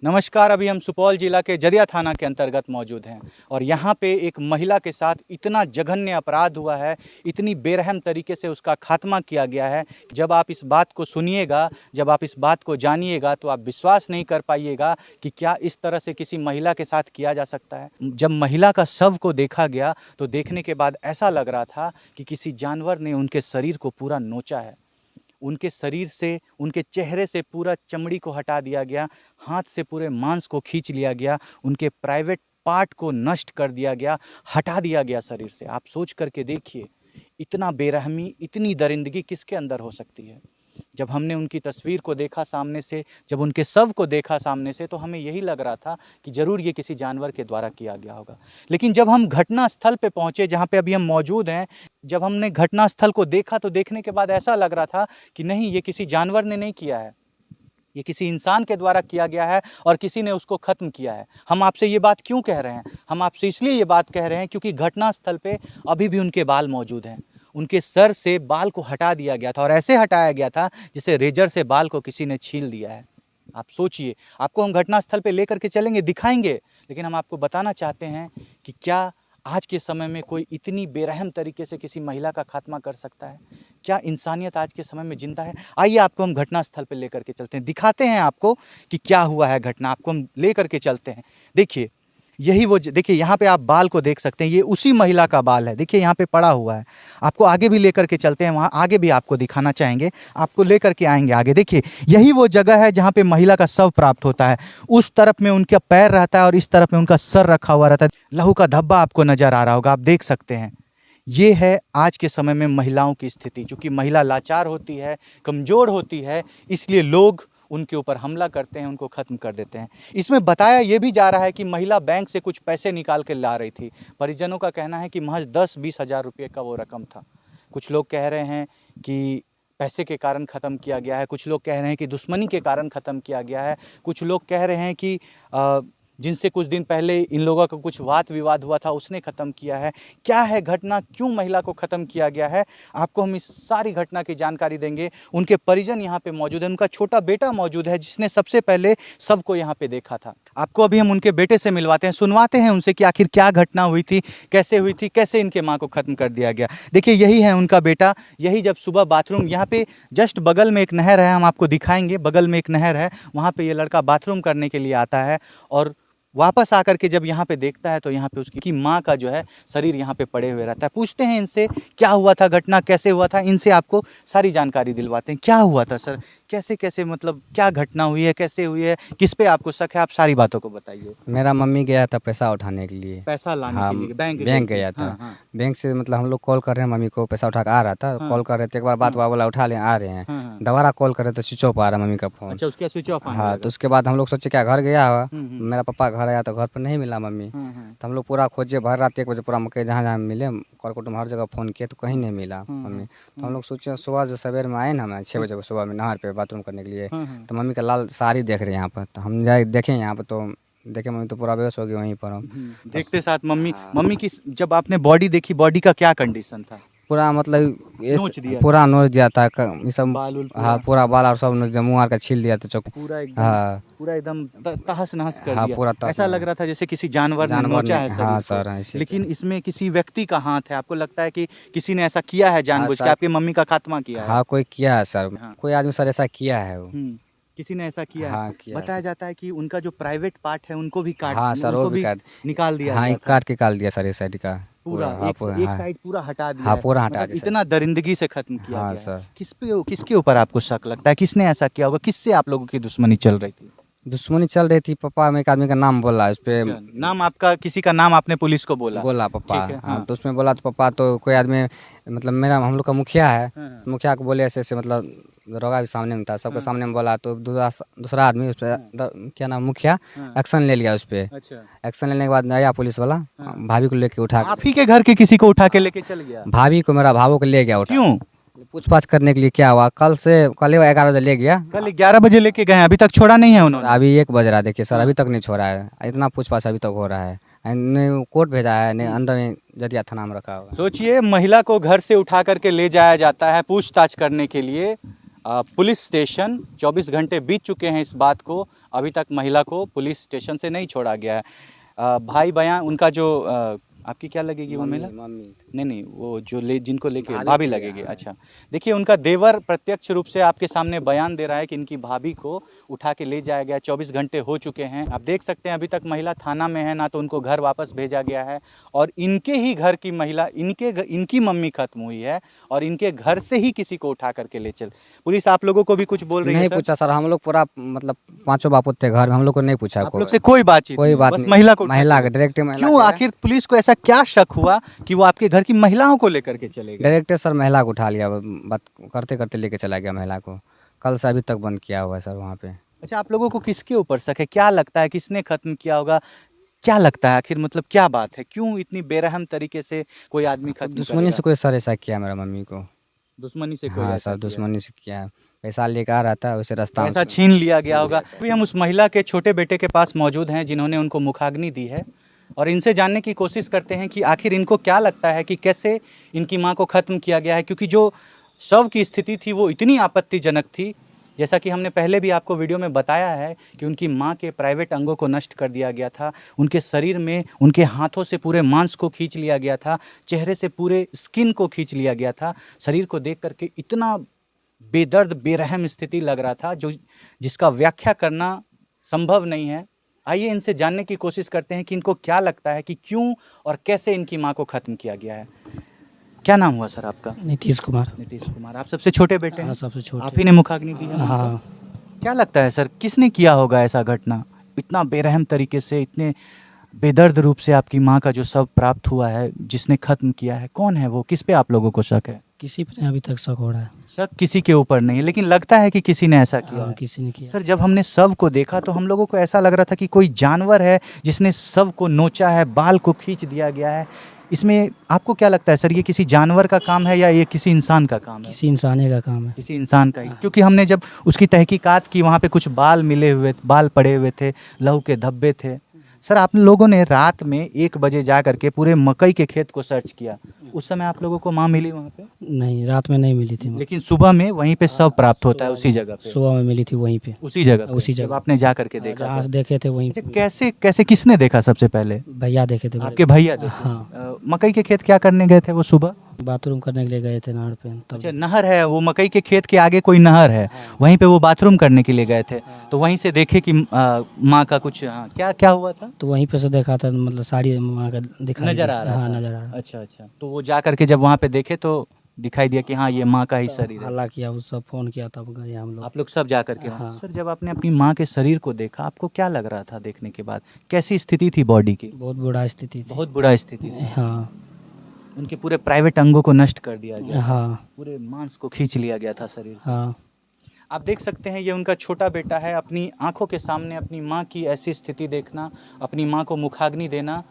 नमस्कार। अभी हम सुपौल जिला के जदिया थाना के अंतर्गत मौजूद हैं और यहाँ पे एक महिला के साथ इतना जघन्य अपराध हुआ है, इतनी बेरहम तरीके से उसका खात्मा किया गया है। जब आप इस बात को सुनिएगा, जब आप इस बात को जानिएगा तो आप विश्वास नहीं कर पाइएगा कि क्या इस तरह से किसी महिला के साथ किया जा सकता है। जब महिला का शव को देखा गया तो देखने के बाद ऐसा लग रहा था कि किसी जानवर ने उनके शरीर को पूरा नोचा है। उनके शरीर से, उनके चेहरे से पूरा चमड़ी को हटा दिया गया, हाथ से पूरे मांस को खींच लिया गया, उनके प्राइवेट पार्ट को नष्ट कर दिया गया, हटा दिया गया शरीर से। आप सोच करके देखिए, इतना बेरहमी, इतनी दरिंदगी किसके अंदर हो सकती है। जब हमने उनकी तस्वीर को देखा सामने से, जब उनके शव को देखा सामने से, तो हमें यही लग रहा था कि ज़रूर ये किसी जानवर के द्वारा किया गया होगा। लेकिन जब हम घटना स्थल पे पहुँचे, जहाँ पे अभी हम मौजूद हैं, जब हमने घटना स्थल को देखा तो देखने के बाद ऐसा लग रहा था कि नहीं, ये किसी जानवर ने नहीं किया है, ये किसी इंसान के द्वारा किया गया है और किसी ने उसको ख़त्म किया है। हम आपसे ये बात क्यों कह रहे हैं? हम आपसे इसलिए ये बात कह रहे हैं क्योंकि घटना स्थल पे अभी भी उनके बाल मौजूद हैं। उनके सर से बाल को हटा दिया गया था और ऐसे हटाया गया था जैसे रेजर से बाल को किसी ने छील दिया है। आप सोचिए, आपको हम घटनास्थल पे लेकर के चलेंगे, दिखाएंगे, लेकिन हम आपको बताना चाहते हैं कि क्या आज के समय में कोई इतनी बेरहम तरीके से किसी महिला का खात्मा कर सकता है? क्या इंसानियत आज के समय में जिंदा है? आइए आपको हम घटनास्थल पे लेकर के चलते हैं, दिखाते हैं आपको कि क्या हुआ है घटना। आपको हम लेकर के चलते हैं। देखिए, यही वो, देखिए यहाँ पे आप बाल को देख सकते हैं, ये उसी महिला का बाल है। देखिए यहाँ पे पड़ा हुआ है। आपको आगे भी लेकर के चलते हैं, वहाँ आगे भी आपको दिखाना चाहेंगे, आपको लेकर के आएंगे आगे। देखिए यही वो जगह है जहाँ पे महिला का शव प्राप्त होता है। उस तरफ में उनका पैर रहता है और इस तरफ में उनका सर रखा हुआ रहता है। लहू का धब्बा आपको नजर आ रहा होगा, आप देख सकते हैं। ये है आज के समय में महिलाओं की स्थिति। चूँकि महिला लाचार होती है, कमज़ोर होती है, इसलिए लोग उनके ऊपर हमला करते हैं, उनको ख़त्म कर देते हैं। इसमें बताया ये भी जा रहा है कि महिला बैंक से कुछ पैसे निकाल के ला रही थी। परिजनों का कहना है कि महज 10-20 हज़ार रुपये का वो रकम था। कुछ लोग कह रहे हैं कि पैसे के कारण ख़त्म किया गया है, कुछ लोग कह रहे हैं कि दुश्मनी के कारण ख़त्म किया गया है, कुछ लोग कह रहे हैं कि जिनसे कुछ दिन पहले इन लोगों का कुछ वाद विवाद हुआ था उसने ख़त्म किया है। क्या है घटना, क्यों महिला को ख़त्म किया गया है, आपको हम इस सारी घटना की जानकारी देंगे। उनके परिजन यहाँ पे मौजूद हैं, उनका छोटा बेटा मौजूद है जिसने सबसे पहले सबको यहाँ पे देखा था। आपको अभी हम उनके बेटे से मिलवाते हैं, सुनवाते हैं उनसे कि आखिर क्या घटना हुई थी, कैसे इनके माँ को ख़त्म कर दिया गया। देखिए यही है उनका बेटा। यही जब सुबह बाथरूम, यहाँ पे जस्ट बगल में एक नहर है, हम आपको दिखाएंगे, बगल में एक नहर है, वहाँ पे ये लड़का बाथरूम करने के लिए आता है और वापस आकर के जब यहाँ पे देखता है तो यहाँ पे उसकी माँ का जो है शरीर यहाँ पे पड़े हुए रहता है। पूछते हैं इनसे क्या हुआ था, घटना कैसे हुआ था, इनसे आपको सारी जानकारी दिलवाते हैं। क्या हुआ था सर, कैसे मतलब क्या घटना हुई है, कैसे हुई है, किस पे आपको शक है, आप सारी बातों को बताइए। मेरा मम्मी गया था पैसा उठाने के लिए, पैसा लाने हाँ, के लिए बैंक गया था। हाँ। बैंक से मतलब हम लोग कॉल कर रहे हैं, मम्मी को पैसा उठा कर आ रहा था। हाँ। कॉल कर रहे थे, एक बार बात हुआ, बोला उठा ले, आ रहे हैं। हाँ। दोबारा कॉल कर रहे थे, स्विच ऑफ आ रहा मम्मी का फोन। अच्छा, उसका स्विच ऑफ आने हाँ, लगा। तो उसके बाद हम लोग सोचे क्या घर गया हुआ। हम्म। मेरा पापा घर आया तो घर पर नहीं मिला मम्मी। तो हम लोग पूरा खोजे, भर रात 1 बजे पूरा मकई जहाँ जहाँ मिले, करकुटुम हर जगह फ़ोन किए तो कहीं नहीं मिला मम्मी। तो हम लोग सोचे सुबह जो सवेर में आए ना, मैं 6 बजे सुबह में नहर पे बाथरूम करने के लिए, तो मम्मी का लाल साड़ी देख रहे हैं यहाँ पर। तो हम जाए देखें यहाँ पर, तो देखे मम्मी तो पूरा बेहोश हो गई वहीं पर। हम देखते साथ मम्मी की जब आपने बॉडी देखी, बॉडी का क्या कंडीशन था? पूरा मतलब नोच दिया पूरा नोच दिया था ये सब। बाल उल हाँ, पूरा बाल और सब मुँह आर का छील दिया था, चौक पूरा एकदम, हाँ, पूरा एकदम तहस नहस कर हाँ, दिया। पूरा ऐसा लग रहा था जैसे किसी जानवर ने नोचा है हाँ शरीर सर, को। लेकिन इसमें किसी व्यक्ति का हाथ है। आपको लगता है कि किसी ने ऐसा किया है जानबूझ के, आपकी मम्मी का खात्मा किया है? हाँ, कोई किया है सर, हाँ। कोई आदमी सर ऐसा किया है वो। किसी ने ऐसा किया हाँ, है। किया बताया जाता है कि उनका जो प्राइवेट पार्ट है उनको भी काट, हाँ सर, वो भी निकाल दिया हाँ, गया था। काट के निकाल दिया सर, इस साइड का पूरा हाँ, एक साइड पूरा हटा दिया हाँ, है। पूरा हटा मतलब दिया सर। इतना दरिंदगी से खत्म किया हाँ गया सर। है। किसके ऊपर आपको शक लगता है, किसने ऐसा किया होगा, किससे आप लोगों की दुश्मनी चल रही थी? दुश्मनी चल रही थी, पापा में एक आदमी का नाम बोला उस पे। अच्छा, नाम आपका, किसी का नाम आपने पुलिस को बोला? पापा, ठीक है, हाँ, तो उसमें बोला तो पापा तो कोई आदमी, मतलब मेरा हम लोग का मुखिया है, मुखिया को बोले ऐसे ऐसे, मतलब दरोगा भी सामने में था, सबके सामने में बोला, तो दूसरा आदमी उस पर क्या नाम, मुखिया एक्शन ले लिया उस पर। अच्छा, एक्शन लेने के बाद आया पुलिस वाला, भाभी को लेके उठा, आप ही के घर के किसी को उठा के लेके चल गया? भाभी को, मेरा भावों को ले गया उठा। क्यों? पूछताछ करने के लिए। क्या हुआ, कल 11 बजे ले गया, कल 11 बजे लेके गए, अभी तक छोड़ा नहीं है उन्होंने? अभी 1 बज रहा है, देखिए सर, अभी तक नहीं छोड़ा है। इतना पूछताछ अभी तक हो रहा है, नहीं कोर्ट भेजा है, नहीं अंदर में जदिया थाना में रखा हुआ। सोचिए, महिला को घर से उठा करके ले जाया जाता है पूछताछ करने के लिए, पुलिस स्टेशन 24 घंटे बीत चुके हैं इस बात को, अभी तक महिला को पुलिस स्टेशन से नहीं छोड़ा गया है। भाई बयान उनका जो आपकी क्या लगेगी वो महिला? मम्मी नहीं वो जो जिनको लेके भाभी लगेगी। अच्छा, देखिए उनका देवर प्रत्यक्ष रूप से आपके सामने बयान दे रहा है कि इनकी भाभी को उठा के ले जाया गया। 24 घंटे हो चुके हैं, आप देख सकते हैं अभी तक महिला थाना में है, ना तो उनको घर वापस भेजा गया है और इनके ही घर की महिला इनकी मम्मी खत्म हुई है और इनके घर से ही किसी को उठा करके ले चल। पुलिस आप लोगों को भी कुछ बोल रही है? नहीं सर पूछा सर, हम लोग पूरा मतलब 5 बापू थे घर में, हम लोग को नहीं पूछा। आप लोग से कोई बातचीत कोई नहीं, बात बस नहीं, महिला को महिला के डायरेक्ट महिला क्यों? आखिर पुलिस को ऐसा क्या शक हुआ कि वो आपके घर की महिलाओं को लेकर के चले गए? डायरेक्ट सर महिला को उठा लिया, बात करते करते लेके चला गया महिला को। कल से अभी तक बंद किया हुआ है सर वहाँ पे। अच्छा, आप लोगों को किसके ऊपर शक है? क्या लगता है किसने खत्म किया होगा? क्या लगता है आखिर, मतलब क्या बात है, क्यों इतनी बेरहम तरीके से कोई आदमी खत्म दुश्मनी करेगा? से कोई सर ऐसा किया मेरा मम्मी को। दुश्मनी से कोई हाँ ऐसा सर, किया? दुश्मनी से किया है। पैसा लेकर आ रहा था, उसे रास्ता में पैसा छीन लिया गया होगा। अभी हम उस महिला के छोटे बेटे के पास मौजूद हैं जिन्होंने उनको मुखाग्नि दी है और इनसे जानने की कोशिश करते हैं कि आखिर इनको क्या लगता है कि कैसे इनकी मां को खत्म किया गया है, क्योंकि जो शव की स्थिति थी वो इतनी आपत्तिजनक थी। जैसा कि हमने पहले भी आपको वीडियो में बताया है कि उनकी मां के प्राइवेट अंगों को नष्ट कर दिया गया था, उनके शरीर में उनके हाथों से पूरे मांस को खींच लिया गया था, चेहरे से पूरे स्किन को खींच लिया गया था। शरीर को देख करके इतना बेदर्द बेरहम स्थिति लग रहा था जिसका व्याख्या करना संभव नहीं है। आइए इनसे जानने की कोशिश करते हैं कि इनको क्या लगता है कि क्यों और कैसे इनकी मां को खत्म किया गया है। क्या नाम हुआ सर आपका? नीतीश कुमार। नीतीश कुमार। आप सबसे छोटे बेटे हैं? हाँ, सबसे छोटे। आप ही ने मुखाग्नि दी है? हाँ। क्या लगता है सर, किसने किया होगा ऐसा घटना? इतना बेरहम तरीके से, इतने बेदर्द रूप से आपकी माँ का जो शव प्राप्त हुआ है, जिसने खत्म किया है, कौन है वो? किस पे आप लोगों को शक है? किसी पे नहीं अभी तक शक हो रहा है। शक किसी के ऊपर नहीं है, लेकिन लगता है कि किसी ने ऐसा किया हाँ, है। किसी ने किया। सर जब हमने शव को देखा तो हम लोगों को ऐसा लग रहा था कि कोई जानवर है जिसने शव को नोचा है, बाल को खींच दिया गया है। इसमें आपको क्या लगता है सर, ये किसी जानवर का काम है या ये किसी इंसान का काम है? किसी इंसाने का काम है। किसी इंसान का ही, क्योंकि हमने जब उसकी तहकीकात की वहाँ पे कुछ बाल मिले हुए, बाल पड़े हुए थे, लहू के धब्बे थे। सर आप लोगों ने रात में 1 बजे जा करके पूरे मकई के खेत को सर्च किया, उस समय आप लोगों को माँ मिली वहाँ पे? नहीं, रात में नहीं मिली थी। लेकिन सुबह में वहीं पे शव प्राप्त होता है, उसी जगह पे? सुबह में मिली थी वहीं पे, उसी जगह पे? उसी जगह। जब आपने जा करके देखा जहाँ था? देखे थे वहीं अच्छा, पे। कैसे कैसे किसने देखा सबसे पहले? भैया देखे थे। आपके भैया देखे? हाँ। मकई के खेत क्या करने गए थे वो सुबह? बाथरूम करने के लिए गए थे नहर पे। तब अच्छा, नहर है, वो मकई के खेत के आगे कोई नहर है, वहीं पे वो बाथरूम करने के लिए गए थे, तो वहीं से देखे कि माँ का कुछ क्या क्या हुआ था? तो वहीं पे से देखा था, मतलब साड़ी माँ का दिखाई नजर दिया। आ रहा हाँ, था? नजर आ रहा। अच्छा अच्छा, तो वो जा करके जब वहाँ पे देखे तो दिखाई दिया कि हाँ ये माँ का ही शरीर है। हल्ला किया, उस सब फोन किया, तब गए हम लोग। आप लोग सब जा करके वहाँ? हाँ। सर जब आपने अपनी माँ के शरीर को देखा, आपको क्या लग रहा था देखने के बाद? कैसी स्थिति थी बॉडी की? बहुत बुरा स्थिति थी। बहुत बुरा स्थिति थी। हाँ। उनके पूरे प्राइवेट अंगों को नष्ट कर दिया गया, हाँ। पूरे मांस को खींच लिया गया था शरीर से। हाँ। आप देख सकते हैं ये उनका छोटा बेटा है। अपनी आंखों के सामने अपनी माँ की ऐसी स्थिति देखना, अपनी माँ को मुखाग्नि देना,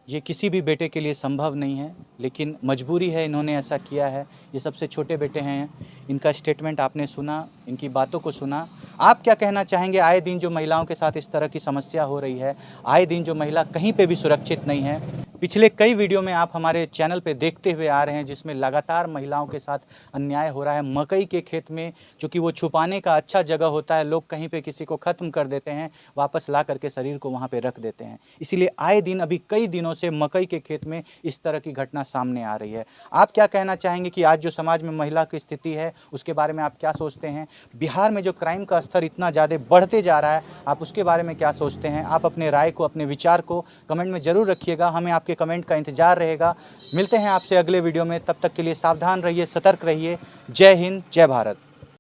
ये किसी भी बेटे के लिए संभव नहीं है, लेकिन मजबूरी है, इन्होंने ऐसा किया है। ये सबसे छोटे बेटे हैं, इनका स्टेटमेंट आपने सुना, इनकी बातों को सुना। आप क्या कहना चाहेंगे? आए दिन जो महिलाओं के साथ इस तरह की समस्या हो रही है, आए दिन जो महिला कहीं पे भी सुरक्षित नहीं है। पिछले कई वीडियो में आप हमारे चैनल पे देखते हुए आ रहे हैं जिसमें लगातार महिलाओं के साथ अन्याय हो रहा है। मकई के खेत में, चूँकि वो छुपाने का अच्छा जगह होता है, लोग कहीं पे किसी को ख़त्म कर देते हैं, वापस ला करके शरीर को वहाँ पे रख देते हैं। इसीलिए आए दिन, अभी कई दिनों से मकई के खेत में इस तरह की घटना सामने आ रही है। आप क्या कहना चाहेंगे कि आज जो समाज में महिला की स्थिति है उसके बारे में आप क्या सोचते हैं? बिहार में जो क्राइम का स्तर इतना ज़्यादा बढ़ते जा रहा है, आप उसके बारे में क्या सोचते हैं? आप अपने राय को, अपने विचार को कमेंट में ज़रूर रखिएगा, हमें आपके कमेंट का इंतजार रहेगा। मिलते हैं आपसे अगले वीडियो में, तब तक के लिए सावधान रहिए, सतर्क रहिए। जय हिंद, जय भारत।